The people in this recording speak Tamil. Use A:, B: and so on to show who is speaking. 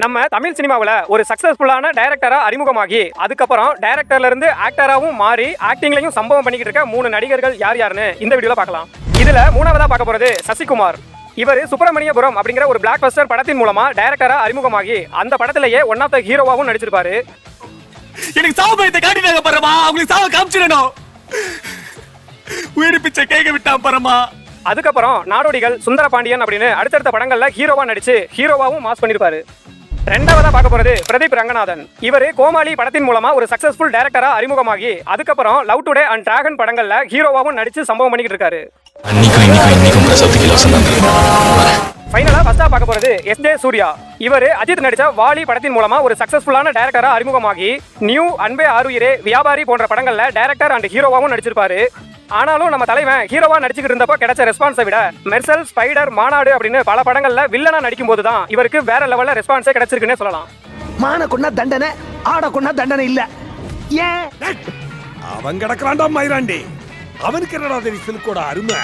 A: நம்ம தமிழ் சினிமாவில் ஒரு சக்சஸ்ஃபுல்லான டைரக்டரா அறிமுகமாகி அதுக்கப்புறம் டைரக்டர்ல இருந்து ஆக்டராவும் மாறி ஆக்டிங்லையும் சம்பவம் பண்ணிக்கிட்டு இருக்க 3 நடிகர்கள் யார் யாருன்னு இந்த வீடியோல பார்க்கலாம். இதுல மூணாவதா பார்க்க போறது சசிகுமார். இவர் சுப்பிரமணியபுரம் அப்படிங்கிற ஒரு பிளாக் பஸ்டர் படத்தின் மூலமா டைரக்டரா அறிமுகமாகி அந்த படத்திலேயே ஒன் ஆஃப் த ஹீரோவாவும் நடிச்சிருப்பாரு.
B: எனக்கு சாவு பயத்தை காட்டினாங்க பரமா, அவங்களுக்கு சாவு காமிச்சிடணும். உயிர் பிச்சை கேட்க விட்டா பரமா.
A: அதுக்கப்புறம் நாடோடிகள், சுந்தர பாண்டியன் அப்படின்னு அடுத்தடுத்த படங்கள்ல ஹீரோவா நடிச்சு ஹீரோவாவும் மாஸ் பண்ணிருப்பாரு. ரெண்டாவதா பார்க்க போறது பிரதீப் ரங்கநாதன். இவர் கோமாளி படத்தின் மூலமா ஒரு சக்சஸ்ஃபுல் டைரக்டரா அறிமுகமாகி அதுக்கப்புறம் லவ் டுடே அண்ட் டிராகன் படங்கள்ல ஹீரோவாவும் நடிச்சு சம்பவம் பண்ணிக்கிட்டு இருக்காரு. ஃபைனலா ஃபர்ஸ்டா பார்க்க போறது எஸ்.ஜே. சூர்யா. இவர் அஜித் நடிச்ச வாலி படத்தின் மூலமா ஒரு சக்சஸ்ஃபுல்லான டைரக்டரா அறிமுகமாகி நியூ, அன்பே ஆருயிரே, வியாபாரி போன்ற படங்கள்ல டைரக்டர் அண்ட் ஹீரோவாவும் நடிச்சிருப்பாரு. ஆனாலும் நம்ம தலைவன் ஹீரோவா நடிச்சுக்கிட்டு இருந்தப்போ கிடைச்ச ரெஸ்பான்ஸை விட மெர்சல், ஸ்பைடர், மாநாடு அப்படின்னு பல படங்கள்ல வில்லனா நடிக்கும் போது தான் இவருக்கு வேற லெவல்ல ரெஸ்பான்ஸே கிடைச்சிருக்குன்னே சொல்லலாம்.
C: மான கொண்டா தண்டனை, ஆட கொண்டா தண்டனை இல்ல. ஏன்
D: அவன் கிடக்குறான்டா மயிராண்டி, அவனுக்கு என்னடா தெரியும் சிலுக்கோட அருமை.